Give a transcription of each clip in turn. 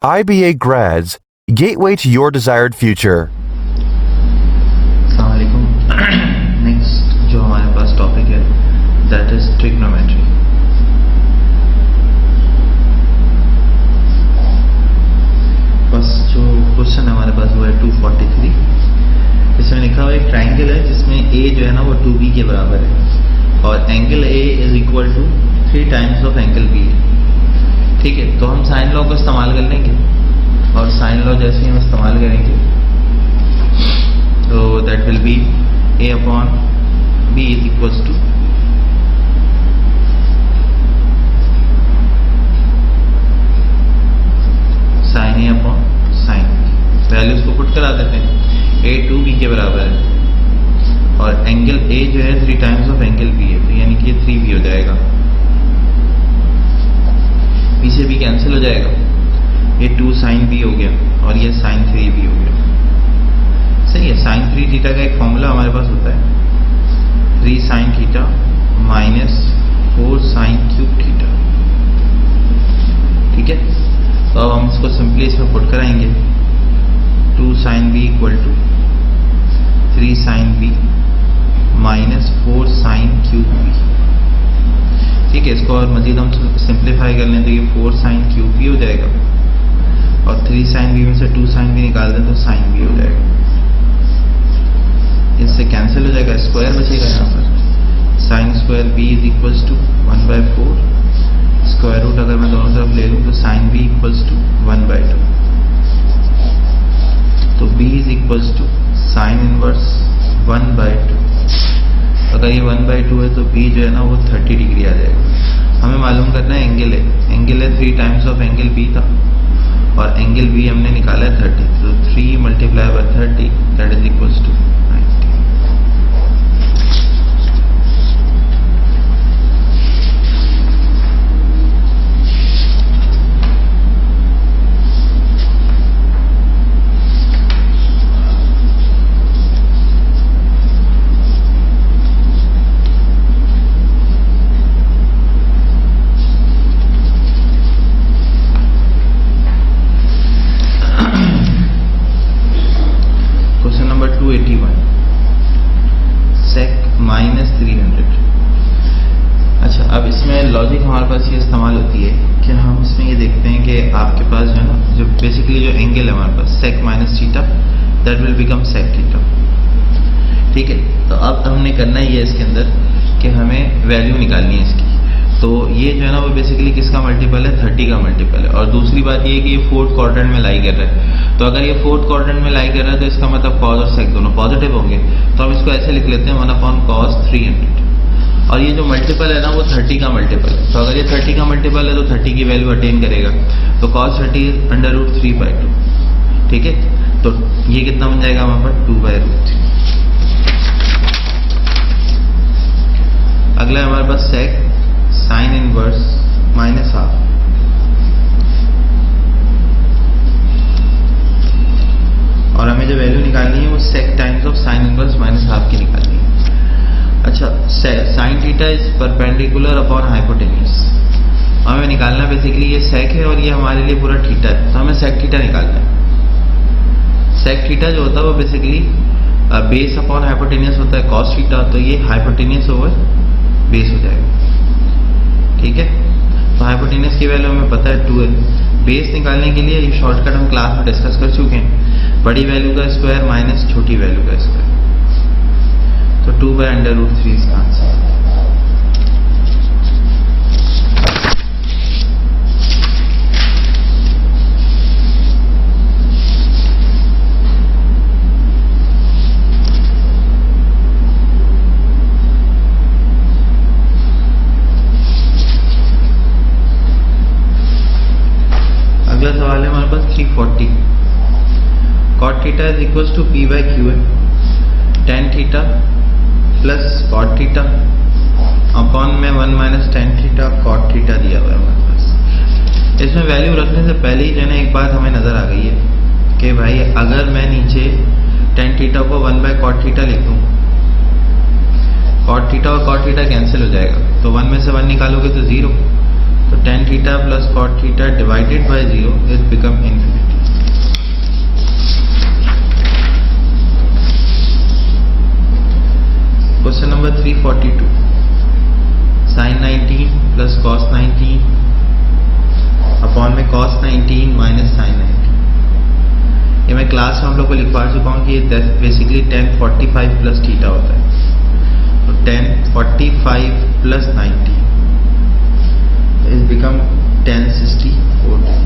IBA Grads, gateway to your desired future. अस्सलाम वालेकुम। Next जो हमारे पास टॉपिक है दैट इज ट्रिग्नोमेट्री। बस जो क्वेश्चन है हमारे पास वो है 243। इसमें लिखा हुआ एक ट्राइंगल है जिसमें ए जो है ना वो 2b के बराबर है और angle A is equal to 3 times of angle B है। ठीक है, तो हम साइन लॉ को इस्तेमाल कर लेंगे और साइन लॉ जैसे ही हम इस्तेमाल करेंगे तो that will be a upon b is equals to sin a upon sin b। Values को पुट करा देते हैं। a 2b के बराबर है और एंगल a जो है 3 टाइम्स ऑफ एंगल b है, तो यानी कि 3b हो जाएगा। b से b कैंसिल हो जाएगा, ये 2 sin b हो गया और ये sin 3b हो गया। सही है। साइन 3 थीटा का एक फॉर्मूला हमारे पास होता है 3 sin theta minus 4 sin cube theta. ठीक है, तो अब हम इसको सिंपली इसमें पुट कराएंगे। 2 sin b equal to 3 sin b minus 4 sin cube b। ठीक है, इसको और मजीद हम सिंप्लीफाई कर लें तो ये 4 sin क्यूब b हो जाएगा और 3 sin b में से 2 sin b निकाल दें तो sin b हो जाएगा। इससे कैंसिल हो जाएगा, स्क्वायर बचेगा यहाँ पर। Sine square b is equals to 1/4। Square root अगर मैं दोनों तरफ ले लूँ तो साइन b इक्वल्स टू 1/2। तो b is equals to sine inverse 1/2। अगर ये 1/2 है तो b जो है ना वो 30 डिग्री आ जाएगा। हमें मालूम करना है एंगल है, एंगल है 3 टाइम्स ऑफ एंगल b था और एंगल b हमने निकाला है 30। तो 3 × 30 दैट इज इक्वल्स टू 90। अच्छा, अब इसमें लॉजिक हमारे पास ये इस्तेमाल होती है कि हम इसमें ये देखते हैं कि आपके पास जो है ना जो बेसिकली जो एंगल है हमारे पास sec minus theta that will become sec theta. ठीक है, तो अब हमने करना ही है इसके अंदर कि हमें वैल्यू निकालनी है इसकी। तो ये जो है ना वो बेसिकली किसका मल्टीपल है, 30 का मल्टीपल है। और दूसरी बात ये है कि ये 4th क्वाड्रेंट में लाई कर रहा है। तो अगर ये 4th क्वाड्रेंट में लाई कर रहा है तो इसका मतलब कॉस और सेक दोनों पॉजिटिव होंगे। तो हम इसको ऐसे लिख लेते हैं 1/cos 300। और ये जो मल्टीपल है ना वो 30 का मल्टीपल है। तो अगर ये 30 का मल्टीपल है तो 30 की वैल्यू अटेन करेगा। तो cos 30 √3/2। ठीक है, तो ये कितना बन जाएगा वहां पर 2/√3। अगला है हमारे पास सेक साइन इनवर्स -12। और हमें जो वैल्यू निकालनी है वो सेक टाइम्स ऑफ साइन इनवर्स -12 की निकालनी है। अच्छा, sine theta is perpendicular upon hypotenuse. हमें निकालना बेसिकली ये सेक है और ये हमारे लिए पूरा थीटा है, तो हमें सेक थीटा निकालना है। सेक थीटा जो होता है वो बेसिकली बेस अपॉन हाइपोटेन्यूज होता है कॉस थीटा, तो ये हाइपोटेन्यूज ओवर बेस हो जाएगा। ठीक है, तो हाइपोटेन्यूज की वैल्यू हमें पता है 2 है। बेस निकालने के लिए ये शॉर्टकट हम क्लास में डिस्कस कर चुके हैं, बड़ी वैल्यू का स्क्वायर माइनस छोटी वैल्यू का स्क्वायर। तो 2/√3 इसका आंसर। अगला सवाल है हमारे पास 340। cot theta is equals to p/q है। tan theta plus cot theta upon में 1 - tan थीटा cot थीटा दिया हुआ है हमारे पास। इसमें वैल्यू रखने से पहले ही जो है एक बात हमें नजर आ गई है कि भाई अगर मैं नीचे tan थीटा को 1/cot थीटा लिख दूं, cot थीटा और cot थीटा कैंसिल हो जाएगा, तो 1 में से 1 निकालोगे तो 0। तो tan theta plus cot theta divided by 0 is become infinity. 342 sine 19 plus cos 19 upon में कॉस 19 माइनस साइन 19। ये मैं क्लास में हम लोग को लिखवा चुका हूँ कि ये बेसिकली 1045 प्लस थीटा होता है। तो 1045 plus 90 is become 1064।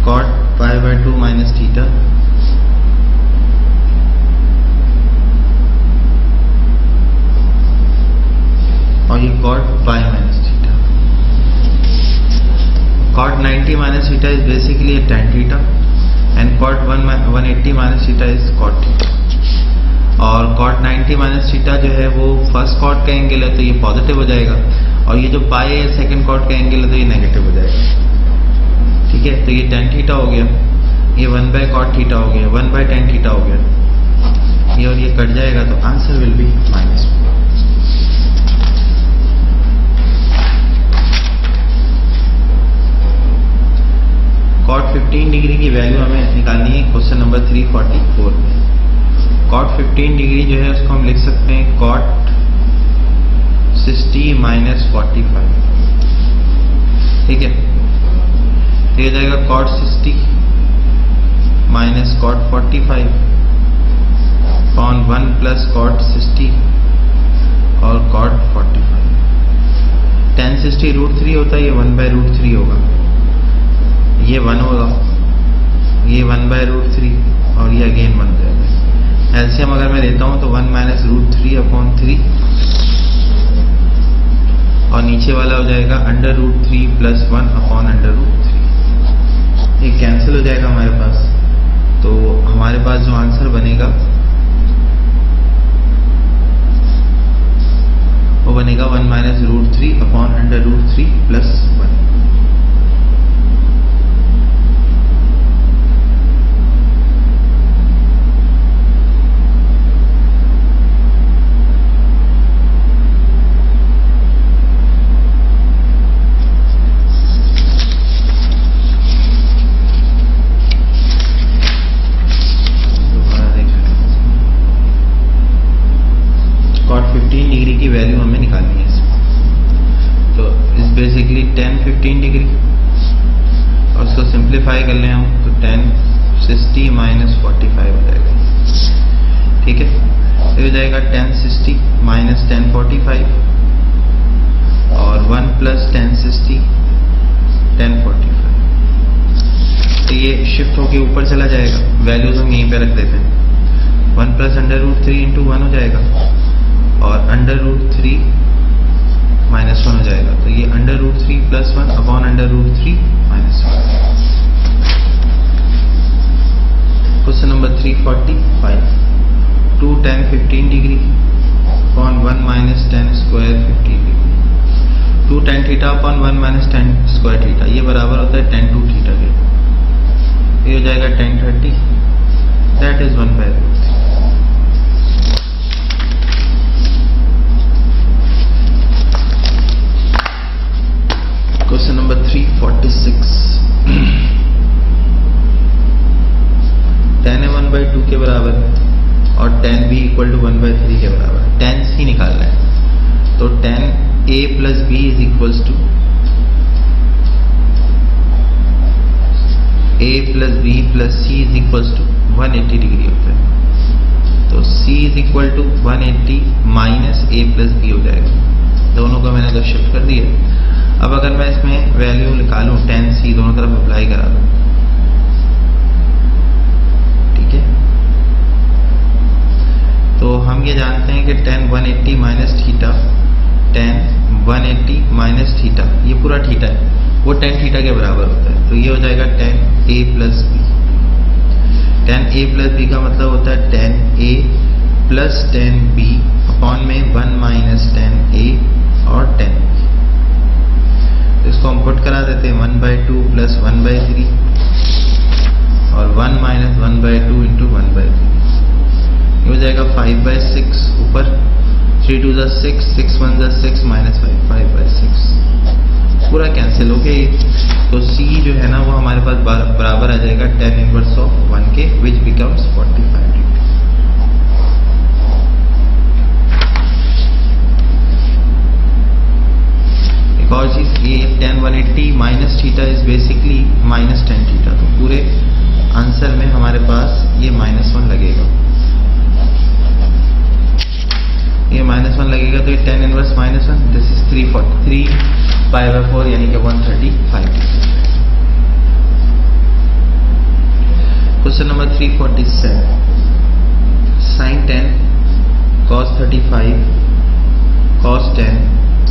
cot pi by 2 minus theta और ये cot pi minus theta। cot 90 minus theta is basically a tan theta and cot 180 minus theta is cot theta। और cot 90 minus theta जो है वो first cot का angle है तो ये पॉजिटिव हो जाएगा, और ये जो पाई है सेकंड कॉट का एंगल है तो ये नेगेटिव हो जाएगा। ठीक है, तो ये tan थीटा हो गया, ये 1/cot थीटा हो गया, 1/tan थीटा हो गया, ये और ये कट जाएगा तो answer will be -1। cot 15 degree की वैल्यू हमें निकालनी है क्वेश्चन नंबर 344 में। cot 15 डिग्री जो है उसको हम लिख सकते हैं cot 60 माइनस 45। ठीक है, तो ये जाएगा cot 60 minus cot 45 upon 1 plus cot 60 और cot 45। tan 60 √3 होता है, ये 1/√3 होगा, ये 1 होगा, ये 1/√3 और ये अगेन 1 जाएगा। एलसीएम अगर मैं लेता हूं तो 1 माइनस √3 अपॉन 3 और नीचे वाला हो जाएगा √3 प्लस 1 अपॉन √3। ये कैंसिल हो जाएगा हमारे पास, तो हमारे पास जो आंसर बनेगा वो बनेगा 1 माइनस √3 अपॉन √3 प्लस 1। डिग्री की वैल्यू हमें निकालनी है इसमें, तो इस बेसिकली 1015 डिग्री और उसको सिंप्लीफाई कर लें हम तो 1060 माइनस 45 हो जाएगा। ठीक है, तो हो जाएगा 1060 माइनस 1045 और 1 प्लस 1060 1045। तो ये शिफ्ट होके ऊपर चला जाएगा, वैल्यूज हम यहीं पे रख देते हैं। 1 प्लस √3 इंटू 1 हो जाएगा और √3 माइनस 1 हो जाएगा, तो ये √3 plus 1 upon √3 minus 1। Question number 345 2 tan 15 degree upon 1 minus tan square 15 degree. 2 tan theta upon 1 minus tan square theta, ये बराबर होता है tan 2 थीटा के। ये हो जाएगा tan 30, that is 1/√3। Question number 346 tan A 1/2 के बराबर और tan B इक्वल टू 1/3 के बराबर। tan C निकालना है, तो tan A plus B is equals to A plus B plus C is equals to 180 degree होता है, तो C is equal to 180 minus A plus B हो जाएगा। दोनों को मैंने तो शिफ्ट कर दिया। अब अगर मैं इसमें वैल्यू निकालूं tan C दोनों तरफ अप्लाई करा दूं, ठीक है, तो हम ये जानते हैं कि tan 180 minus theta, tan 180 minus theta, ये पूरा थीटा है, वो tan थीटा के बराबर होता है, तो ये हो जाएगा tan A plus B। tan A plus B का मतलब होता है tan A plus tan B upon में 1 माइनस tan A और tan B। इसको हम पुट करा देते हैं 1/2 प्लस 1/3 और 1 माइनस 1/2 इंटू 1/3, ये हो जाएगा 5/6 ऊपर, 3 2 6, 6 1 6 माइनस 5 5/6, पूरा कैंसिल हो गया ये। तो C जो है ना वो हमारे पास बराबर आ जाएगा tan इनवर्स ऑफ 1 के, विच बिकम्स 45 डिग्री। एक और चीज, ये tan 180 minus theta is basically minus tan theta, तो पूरे आंसर में हमारे पास ये -1 लगेगा, ये -1 लगेगा, तो ये tan इनवर्स -1, दिस इज 343 π/4 यानी कि 135 degree. Question number 347, sin 10 cos 35 cos 10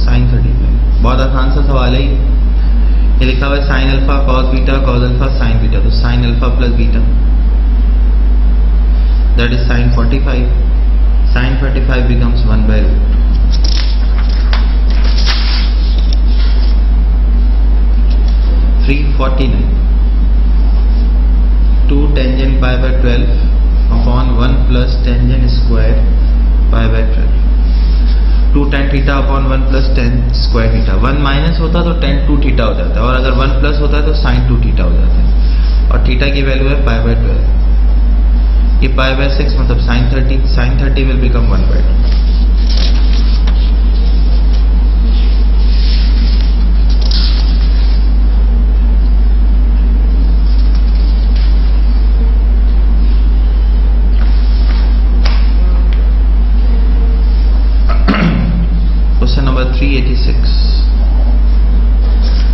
sin 35। बहुत आसान सा सवाल है ये लिखा हुआ है sin alpha cos beta cos alpha sin beta, तो sin alpha plus beta that is sin 45, sin 45 becomes 1/√. (349) 2 tangent π/12 upon 1 plus tangent square π/12, 2 tan theta upon 1 plus tan square theta. 1 minus होता तो tan 2 थीटा हो जाता है, और अगर 1 plus होता है तो sin 2 थीटा हो जाता है, और थीटा की वैल्यू है π/12, ये π/6 मतलब sin 30 will become 1/2। Question number 386,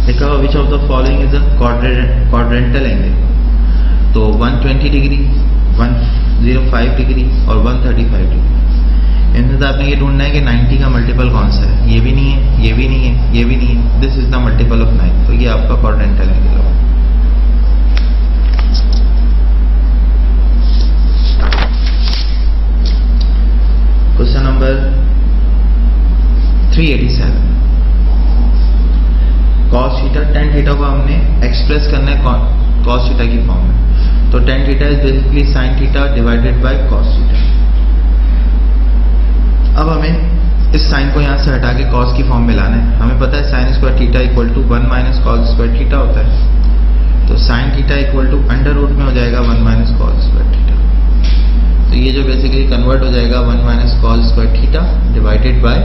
लिखा हुआ which of the following is a quadrantal angle, तो 120 डिग्री, 105 डिग्री और 135 डिग्री। इनमें से आपने ये ढूंढना है कि 90 का मल्टीपल कौन सा है, ये भी नहीं है, ये भी नहीं है, ये भी नहीं है, this is the multiple of 9, तो ये आपका क्वाड्रेंटल एंगल होगा। Question number 387, cos theta, tan theta को हमने एक्सप्रेस करना है cos थीटा की फॉर्म में, तो tan theta is basically sin theta divided bye cos theta. अब हमें इस साइन को यहाँ से हटा के cos की फॉर्म में लाना है। हमें पता है sin square theta equal to 1 minus cos square theta होता है, तो sin theta equal to under root में हो जाएगा 1 माइनस cos स्क्वायर थीटा, तो ये जो बेसिकली कन्वर्ट हो जाएगा 1 minus cos square theta divided bye